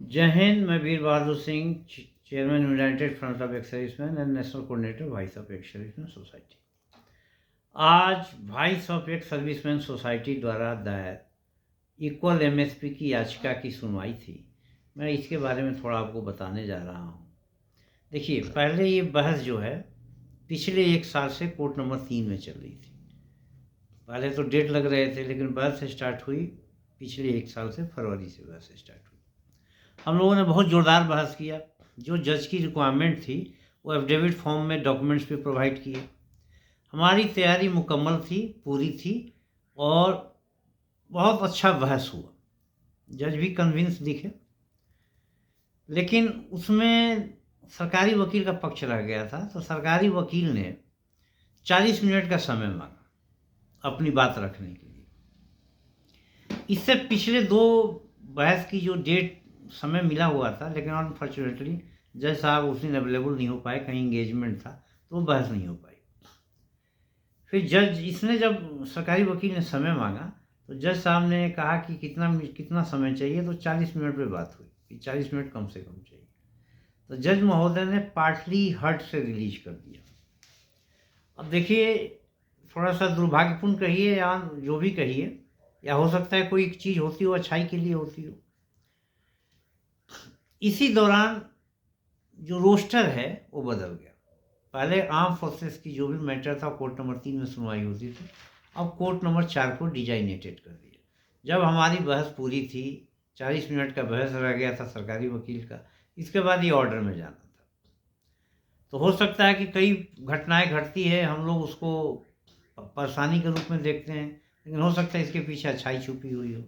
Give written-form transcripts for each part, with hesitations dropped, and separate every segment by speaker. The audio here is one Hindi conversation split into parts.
Speaker 1: जय हिंद। मैं Veer Bahadur Singh, chairman united front of ex servicemen and national coordinator voice of ex servicemen society. आज voice of ex servicemen society द्वारा दायर इक्वल एमएसपी की याचिका की सुनवाई थी। मैं इसके बारे में थोड़ा आपको बताने जा रहा हूँ। देखिए, पहले ये बहस जो है पिछले 1 साल से कोर्ट नंबर 3 में चल रही थी। पहले तो डेट लग रहे थे, लेकिन बहस स्टार्ट हुई पिछले 1 साल से, फरवरी से बहस स्टार्ट हुई। हम लोगों ने बहुत ज़ोरदार बहस किया। जो जज की रिक्वायरमेंट थी वो एफिडेविट फॉर्म में डॉक्यूमेंट्स भी प्रोवाइड किए। हमारी तैयारी मुकम्मल थी, पूरी थी, और बहुत अच्छा बहस हुआ। जज भी कन्विंस दिखे, लेकिन उसमें सरकारी वकील का पक्ष रह गया था। तो सरकारी वकील ने 40 मिनट का समय मांगा अपनी बात रखने के लिए। इससे पिछले 2 बहस की जो डेट समय मिला हुआ था, लेकिन अनफॉर्चुनेटली जज साहब उस दिन अवेलेबल नहीं हो पाए, कहीं इंगेजमेंट था, तो वो बहस नहीं हो पाई। फिर जब सरकारी वकील ने समय मांगा, तो जज साहब ने कहा कि कितना समय चाहिए, तो 40 मिनट पे बात हुई कि 40 मिनट कम से कम चाहिए। तो जज महोदय ने पार्टली हर्ट से रिलीज कर दिया। अब देखिए, थोड़ा सा दुर्भाग्यपूर्ण कहिए या जो भी कहिए, या हो सकता है कोई चीज़ होती हो अच्छाई के लिए होती हो। इसी दौरान जो रोस्टर है वो बदल गया। पहले आर्म फोर्सेस की जो भी मैटर था कोर्ट नंबर 3 में सुनवाई होती थी, अब कोर्ट नंबर 4 को डिजाइनेटेड कर दिया। जब हमारी बहस पूरी थी, 40 मिनट का बहस रह गया था सरकारी वकील का, इसके बाद ये ऑर्डर में जाना था। तो हो सकता है कि कई घटनाएं घटती है, हम लोग उसको परेशानी के रूप में देखते हैं, लेकिन हो सकता है इसके पीछे अच्छाई छुपी हुई हो।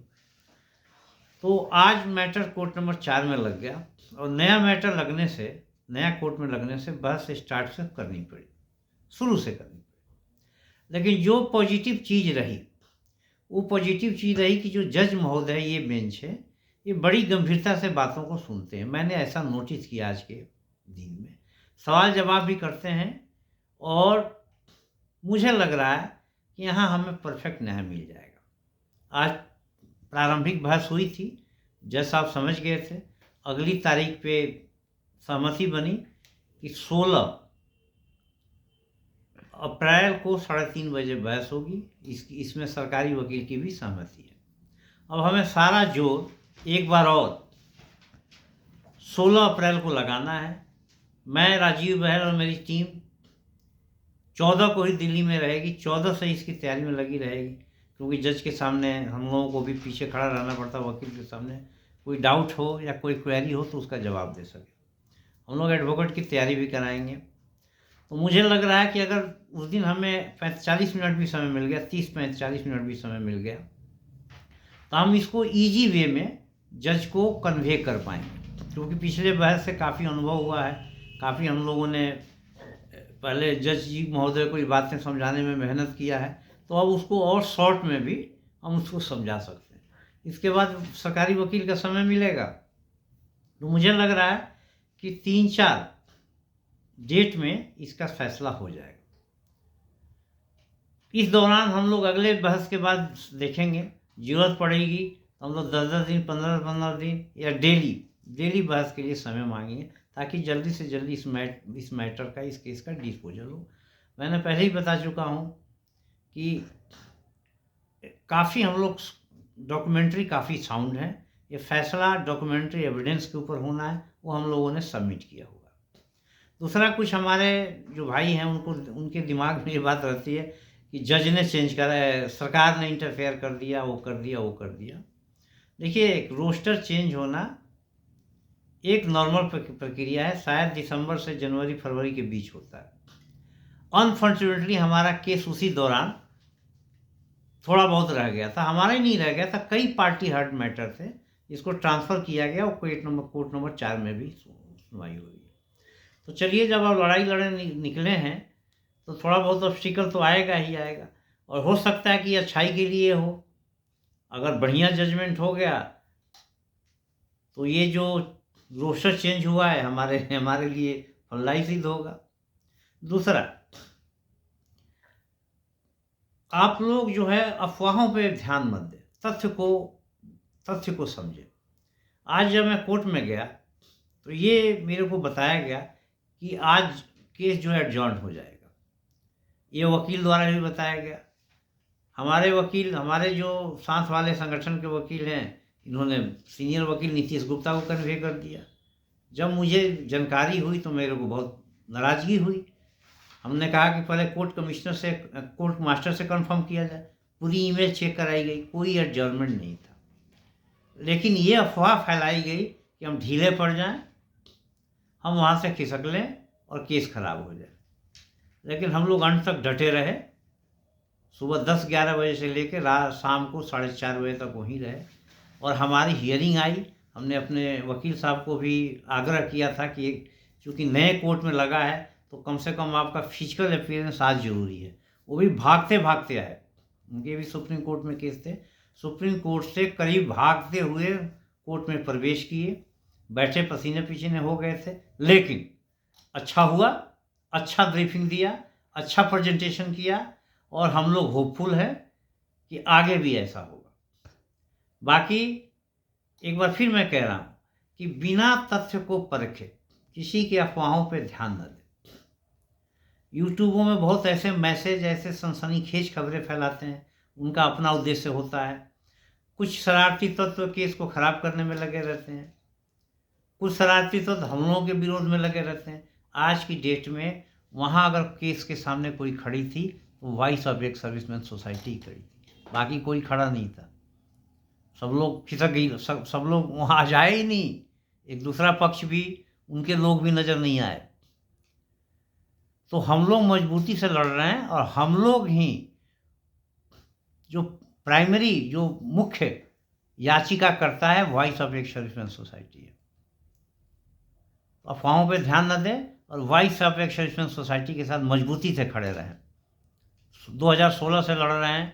Speaker 1: तो आज मैटर कोर्ट नंबर 4 में लग गया, और नया कोर्ट में लगने से बहस स्टार्ट से करनी पड़ी, शुरू से करनी पड़ी। लेकिन जो पॉजिटिव चीज़ रही, वो पॉजिटिव चीज़ रही कि जो जज महोदय, ये बेंच है, ये बड़ी गंभीरता से बातों को सुनते हैं। मैंने ऐसा नोटिस किया आज के दिन में, सवाल जवाब भी करते हैं, और मुझे लग रहा है कि यहाँ हमें परफेक्ट न्याय मिल जाएगा। आज प्रारंभिक बहस हुई थी, जज साहब समझ गए थे। अगली तारीख पे सहमति बनी कि 16 अप्रैल को 3:30 बजे बहस होगी। इसमें सरकारी वकील की भी सहमति है। अब हमें सारा जोर एक बार और 16 अप्रैल को लगाना है। मैं, राजीव बहल और मेरी टीम 14 को ही दिल्ली में रहेगी। 14 से इसकी तैयारी में लगी रहेगी, क्योंकि जज के सामने हम लोगों को भी पीछे खड़ा रहना पड़ता, वकील के सामने कोई डाउट हो या कोई क्वेरी हो तो उसका जवाब दे सके। हम लोग एडवोकेट की तैयारी भी कराएंगे। तो मुझे लग रहा है कि अगर उस दिन हमें 40 मिनट भी समय मिल गया, 30-40 मिनट भी समय मिल गया, तो हम इसको ईजी वे में जज को कन्वे कर पाएंगे। क्योंकि पिछले बहस से काफ़ी अनुभव हुआ है, काफ़ी हम लोगों ने पहले जज जी महोदय को ये बातें समझाने में मेहनत किया है, तो अब उसको और शॉर्ट में भी हम उसको समझा सकते हैं। इसके बाद सरकारी वकील का समय मिलेगा, तो मुझे लग रहा है कि 3-4 डेट में इसका फैसला हो जाएगा। इस दौरान हम लोग अगले बहस के बाद देखेंगे, जरूरत पड़ेगी तो हम लोग 10-10 दिन, 15-15 दिन, या डेली बहस के लिए समय मांगेंगे, ताकि जल्दी से जल्दी इस मैटर का, इस केस का डिस्पोजल हो। मैंने पहले ही बता चुका हूँ कि काफ़ी हम लोग डॉक्यूमेंट्री काफ़ी साउंड है। ये फैसला डॉक्यूमेंट्री एविडेंस के ऊपर होना है, वो हम लोगों ने सबमिट किया होगा। दूसरा, कुछ हमारे जो भाई हैं उनके दिमाग में ये बात रहती है कि जज ने चेंज करा है, सरकार ने इंटरफेयर कर दिया, वो कर दिया। देखिए, एक रोस्टर चेंज होना एक नॉर्मल प्रक्रिया है, शायद दिसंबर से जनवरी फरवरी के बीच होता है। अनफॉर्चुनेटली हमारा केस उसी दौरान थोड़ा बहुत रह गया था। हमारा ही नहीं रह गया था, कई पार्टी हर्ट मैटर थे, इसको ट्रांसफ़र किया गया और कोर्ट नंबर 4 में भी सुनवाई हुई। तो चलिए, जब आप लड़ाई लड़ने निकले हैं, तो थोड़ा बहुत ऑब्स्टिकल तो आएगा ही आएगा, और हो सकता है कि अच्छाई के लिए हो। अगर बढ़िया जजमेंट हो गया तो ये जो रोस्टर चेंज हुआ है हमारे लिए फलदायी सिद्ध होगा। दूसरा, आप लोग जो है अफवाहों पे ध्यान मत दें, तथ्य को समझें। आज जब मैं कोर्ट में गया तो ये मेरे को बताया गया कि आज केस जो है एडजॉर्न हो जाएगा। ये वकील द्वारा भी बताया गया। हमारे वकील, हमारे जो साथ वाले संगठन के वकील हैं, इन्होंने सीनियर वकील नीतीश गुप्ता को कन्वे कर दिया। जब मुझे जानकारी हुई तो मेरे को बहुत नाराज़गी हुई। हमने कहा कि पहले कोर्ट कमिश्नर से, कोर्ट मास्टर से कंफर्म किया जाए। पूरी इमेज चेक कराई गई, कोई एडजॉर्नमेंट नहीं था। लेकिन ये अफवाह फैलाई गई कि हम ढीले पड़ जाएं, हम वहाँ से खिसक लें और केस खराब हो जाए। लेकिन हम लोग अंत तक डटे रहे। सुबह 10-11 बजे से लेकर रात शाम को 4:30 बजे तक वहीं रहे और हमारी हियरिंग आई। हमने अपने वकील साहब को भी आग्रह किया था कि चूँकि नए कोर्ट में लगा है तो कम से कम आपका फिजिकल अपीयरेंस आज ज़रूरी है। वो भी भागते भागते आए। उनके भी सुप्रीम कोर्ट में केस थे। सुप्रीम कोर्ट से करीब भागते हुए कोर्ट में प्रवेश किए। बैठे पसीने पसीने हो गए थे, लेकिन अच्छा हुआ, अच्छा ब्रीफिंग दिया, अच्छा प्रेजेंटेशन किया और हम लोग होपफुल है कि आगे भी ऐसा होगा। बाकी एक बार फिर मैं कह रहा हूँ कि बिना तथ्य को परखे किसी की अफवाहों पे ध्यान न दें। यूट्यूबों में बहुत ऐसे मैसेज, ऐसे सनसनीखेज खबरें फैलाते हैं, उनका अपना उद्देश्य होता है। कुछ शरारती तत्व केस को खराब करने में लगे रहते हैं, कुछ शरारती तत्व हम लोगों के विरोध में लगे रहते हैं। आज की डेट में वहाँ अगर केस के सामने कोई खड़ी थी तो voice of ex servicemen society खड़ी थी, बाकी कोई खड़ा नहीं था। सब लोग खिसक गई, सब लोग वहाँ जाए ही नहीं। एक दूसरा पक्ष भी, उनके लोग भी नज़र नहीं आए। तो हम लोग मजबूती से लड़ रहे हैं और हम लोग ही जो प्राइमरी, जो मुख्य याचिका करता है voice of ex servicemen society है। अफवाहों पे ध्यान न दें और voice of ex servicemen society के साथ मजबूती से खड़े रहें। 2016 से लड़ रहे हैं,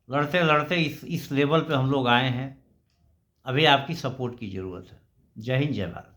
Speaker 1: लड़ते लड़ते इस लेवल पे हम लोग आए हैं। अभी आपकी सपोर्ट की ज़रूरत है। जय हिंद, जय भारत।